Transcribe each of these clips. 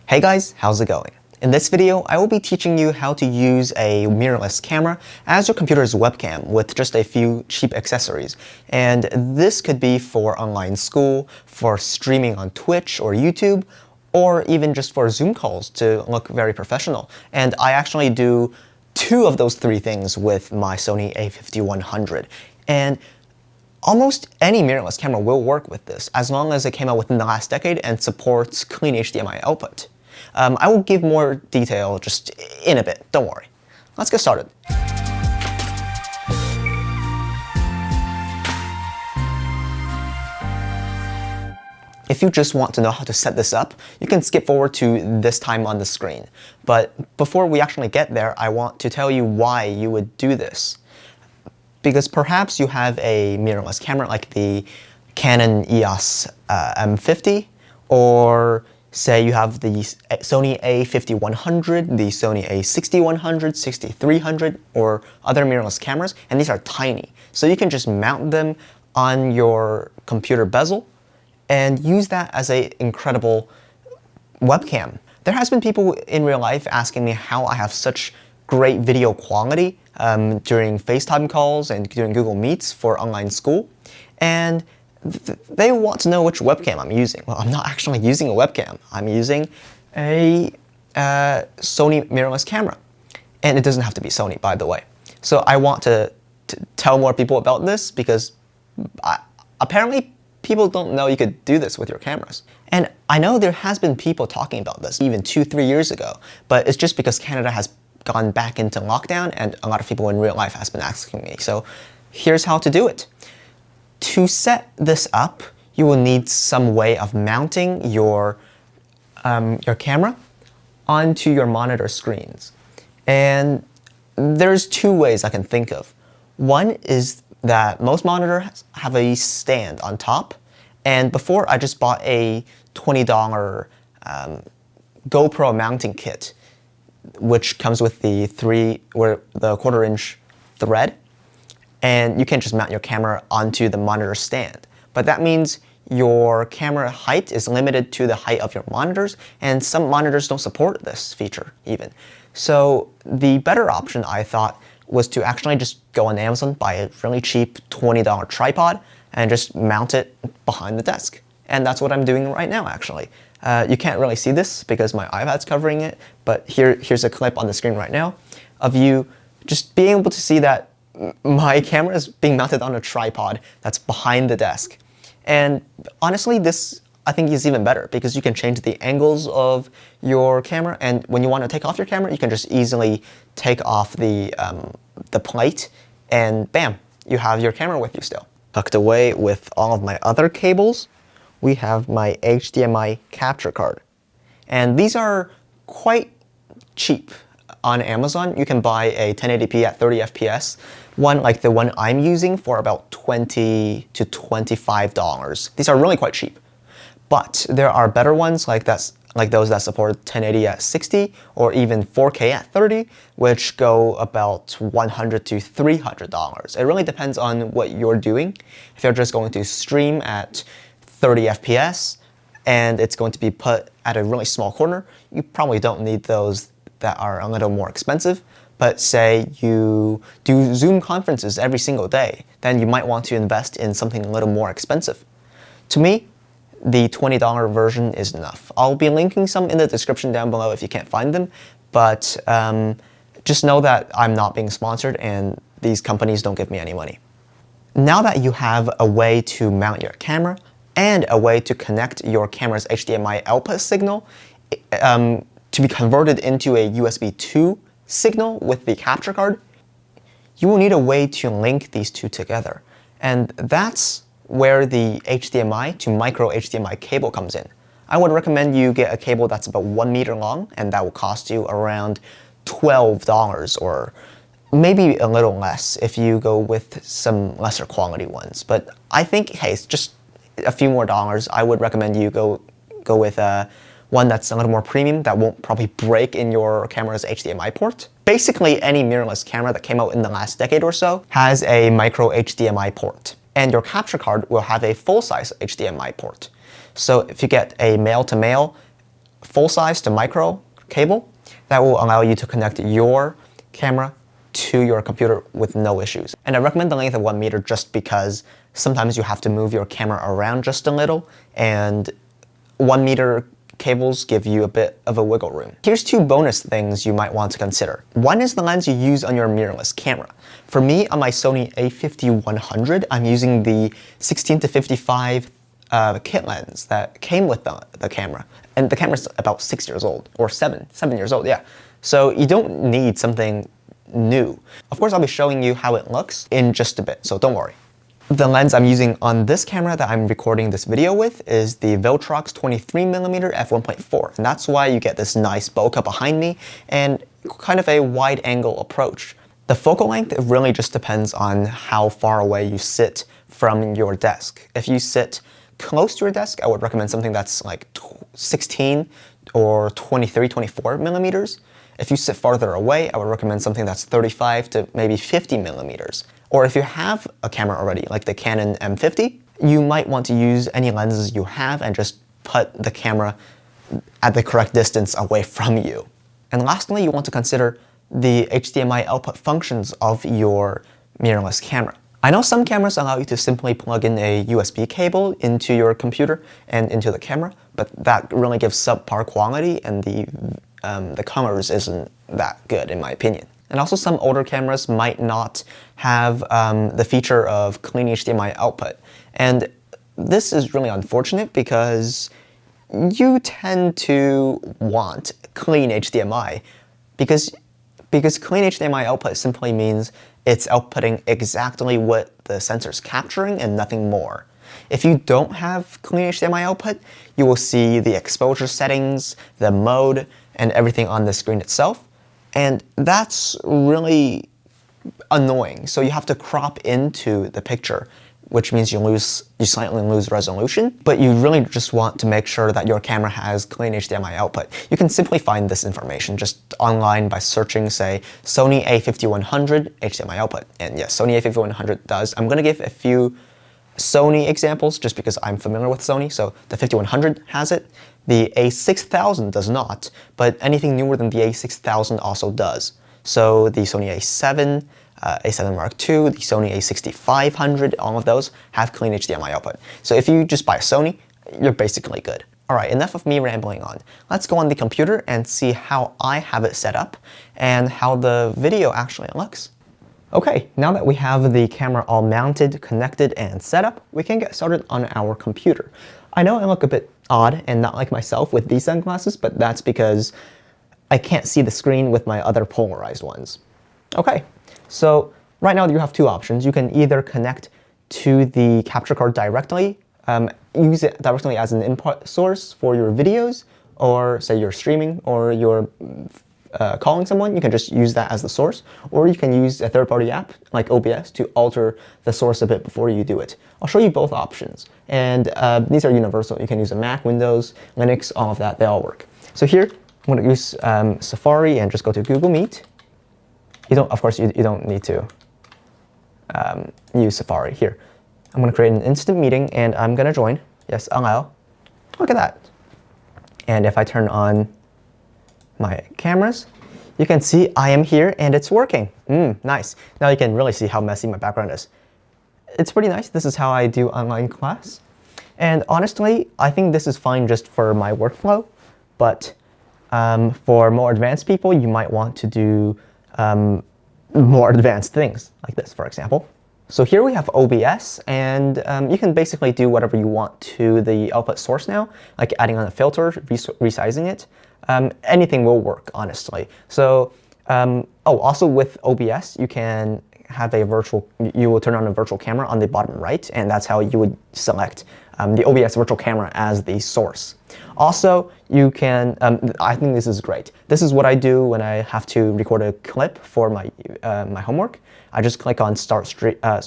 Hey guys, how's it going? In this video, I will be teaching you how to use a mirrorless camera as your computer's webcam with just a few cheap accessories. And this could be for online school, for streaming on Twitch or YouTube, or even just for Zoom calls to look very professional. And I actually do two of those three things with my Sony a5100. And almost any mirrorless camera will work with this, as long as it came out within the last decade and supports clean HDMI output. I will give more detail just in a bit, don't worry. Let's get started. If you just want to know how to set this up, you can skip forward to this time on the screen. But before we actually get there, I want to tell you why you would do this. Because perhaps you have a mirrorless camera like the Canon EOS M50, or say you have the Sony a5100, the Sony a6100, 6300, or other mirrorless cameras, and these are tiny. So you can just mount them on your computer bezel and use that as an incredible webcam. There has been people in real life asking me how I have such great video quality during FaceTime calls and during Google Meets for online school, and they want to know which webcam I'm using. Well, I'm not actually using a webcam. I'm using a Sony mirrorless camera. And it doesn't have to be Sony, by the way. So I want to tell more people about this because apparently people don't know you could do this with your cameras. And I know there has been people talking about this even 2-3 years ago, but it's just because Canada has gone back into lockdown and a lot of people in real life has been asking me. So here's how to do it. To set this up, you will need some way of mounting your camera onto your monitor screens. And there's two ways I can think of. One is that most monitors have a stand on top. And before, I just bought a $20 GoPro mounting kit, which comes with the 1/4-inch thread. And you can just mount your camera onto the monitor stand. But that means your camera height is limited to the height of your monitors, and some monitors don't support this feature even. So the better option, I thought, was to actually just go on Amazon, buy a really cheap $20 tripod, and just mount it behind the desk. And that's what I'm doing right now, actually. You can't really see this because my iPad's covering it, but here's a clip on the screen right now of you just being able to see that my camera is being mounted on a tripod that's behind the desk. And honestly, this I think is even better because you can change the angles of your camera, and when you want to take off your camera, you can just easily take off the plate, and bam, you have your camera with you still. Tucked away with all of my other cables, we have my HDMI capture card. And these are quite cheap. On Amazon, you can buy a 1080p at 30 FPS, one like the one I'm using for about $20 to $25. These are really quite cheap. But there are better ones like those that support 1080 at 60 or even 4K at 30, which go about $100 to $300. It really depends on what you're doing. If you're just going to stream at 30 FPS and it's going to be put at a really small corner, you probably don't need those that are a little more expensive. But say you do Zoom conferences every single day, then you might want to invest in something a little more expensive. To me, the $20 version is enough. I'll be linking some in the description down below if you can't find them, but just know that I'm not being sponsored and these companies don't give me any money. Now that you have a way to mount your camera and a way to connect your camera's HDMI output signal to be converted into a USB 2 signal with the capture card, you will need a way to link these two together. And that's where the HDMI to micro HDMI cable comes in. I would recommend you get a cable that's about 1 meter long, and that will cost you around $12 or maybe a little less if you go with some lesser quality ones. But I think, hey, it's just a few more dollars. I would recommend you go with one that's a little more premium that won't probably break in your camera's HDMI port. Basically, any mirrorless camera that came out in the last decade or so has a micro HDMI port. And your capture card will have a full-size HDMI port. So if you get a male-to-male full size to micro cable that will allow you to connect your camera to your computer with no issues. And I recommend the length of 1 meter just because sometimes you have to move your camera around just a little, and 1 meter cables give you a bit of a wiggle room. Here's 2 bonus things you might want to consider. One is the lens you use on your mirrorless camera. For me, on my Sony a5100, I'm using the 16-55 kit lens that came with the camera. And the camera's about 6 years old, or 7 years old, yeah. So you don't need something new. Of course, I'll be showing you how it looks in just a bit, so don't worry. The lens I'm using on this camera that I'm recording this video with is the Viltrox 23mm f1.4, and that's why you get this nice bokeh behind me and kind of a wide angle approach. The focal length, it really just depends on how far away you sit from your desk. If you sit close to your desk, I would recommend something that's like 16 or 23, 24 millimeters. If you sit farther away, I would recommend something that's 35 to maybe 50 millimeters. Or if you have a camera already, like the Canon M50, you might want to use any lenses you have and just put the camera at the correct distance away from you. And lastly, you want to consider the HDMI output functions of your mirrorless camera. I know some cameras allow you to simply plug in a USB cable into your computer and into the camera, but that really gives subpar quality, and the colors isn't that good in my opinion. And also some older cameras might not have the feature of clean HDMI output. And this is really unfortunate because you tend to want clean HDMI because clean HDMI output simply means it's outputting exactly what the sensor's capturing and nothing more. If you don't have clean HDMI output, you will see the exposure settings, the mode, and everything on the screen itself. And that's really annoying. So you have to crop into the picture, which means you slightly lose resolution, but you really just want to make sure that your camera has clean HDMI output. You can simply find this information just online by searching, say, Sony a5100 HDMI output. And yes, Sony a5100 does. I'm gonna give a few Sony examples just because I'm familiar with Sony. So the 5100 has it. The a6000 does not, but anything newer than the a6000 also does. So the Sony a7, a7 Mark II, the Sony a6500, all of those have clean HDMI output. So if you just buy a Sony, you're basically good. All right, enough of me rambling on. Let's go on the computer and see how I have it set up and how the video actually looks. Okay, now that we have the camera all mounted, connected, and set up, we can get started on our computer. I know I look a bit odd and not like myself with these sunglasses, but that's because I can't see the screen with my other polarized ones. Okay, so right now you have 2 options. You can either connect to the capture card directly, use it directly as an input source for your videos, or say you're streaming or you're calling someone, you can just use that as the source, or you can use a third-party app like OBS to alter the source a bit before you do it. I'll show you both options, and these are universal. You can use a Mac, Windows, Linux, all of that, they all work. So here, I'm going to use Safari and just go to Google Meet. Of course, you don't need to use Safari. Here, I'm going to create an instant meeting, and I'm going to join. Yes, allow. Look at that. And if I turn on my cameras, you can see I am here and it's working. Nice. Now you can really see how messy my background is. It's pretty nice. This is how I do online class. And honestly, I think this is fine just for my workflow, but for more advanced people, you might want to do more advanced things like this, for example. So here we have OBS, and you can basically do whatever you want to the output source now, like adding on a filter, resizing it. Anything will work, honestly. So, also with OBS, you can have you will turn on a virtual camera on the bottom right, and that's how you would select the OBS virtual camera as the source. Also, you can, I think this is great. This is what I do when I have to record a clip for my homework. I just click on start I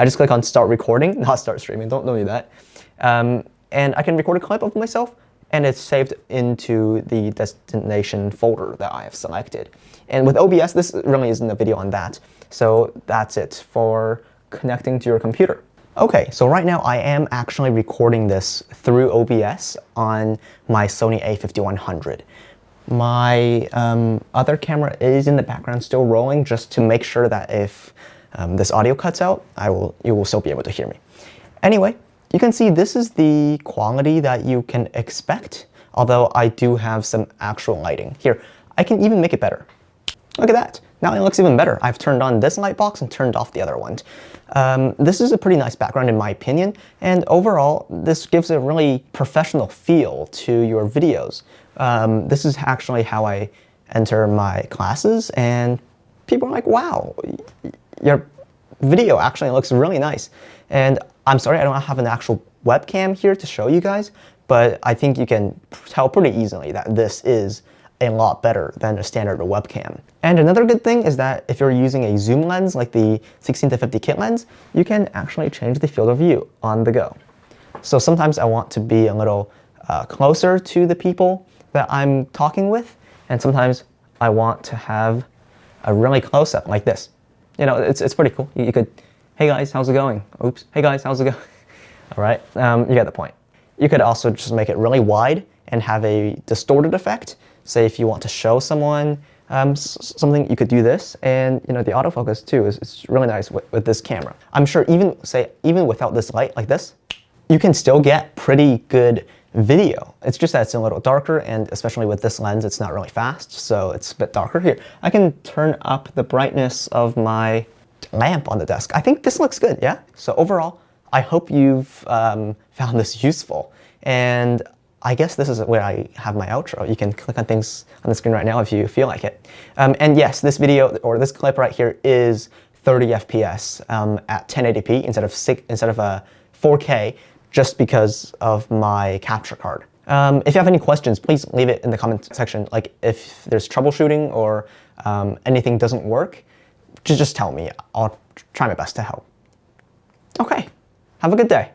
just click on start recording, not start streaming, don't do that. And I can record a clip of myself, and it's saved into the destination folder that I have selected. And with OBS, this really isn't a video on that. So that's it for connecting to your computer. Okay, so right now I am actually recording this through OBS on my Sony a5100. My other camera is in the background still rolling just to make sure that if this audio cuts out, you will still be able to hear me. Anyway, you can see this is the quality that you can expect, although I do have some actual lighting. Here, I can even make it better. Look at that. Now it looks even better. I've turned on this light box and turned off the other ones. This is a pretty nice background in my opinion, and overall, this gives a really professional feel to your videos. This is actually how I enter my classes, and people are like, wow, your video actually looks really nice. And I'm sorry I don't have an actual webcam here to show you guys, but I think you can tell pretty easily that this is a lot better than a standard webcam. And another good thing is that if you're using a zoom lens like the 16-50 kit lens, you can actually change the field of view on the go. So sometimes I want to be a little closer to the people that I'm talking with, and sometimes I want to have a really close-up like this. You know, it's pretty cool. You could, hey guys, how's it going? Oops, hey guys, how's it going? All right, you get the point. You could also just make it really wide and have a distorted effect. Say if you want to show someone something, you could do this, and you know the autofocus too is really nice with this camera. I'm sure even without this light like this, you can still get pretty good video. It's just that it's a little darker, and especially with this lens, it's not really fast, so it's a bit darker. Here, I can turn up the brightness of my lamp on the desk. I think this looks good, yeah? So overall, I hope you've found this useful, and I guess this is where I have my outro. You can click on things on the screen right now if you feel like it. And yes, this video, or this clip right here, is 30 FPS at 1080p instead of 4K, just because of my capture card. If you have any questions, please leave it in the comment section. Like if there's troubleshooting or anything doesn't work, just tell me. I'll try my best to help. Okay, have a good day.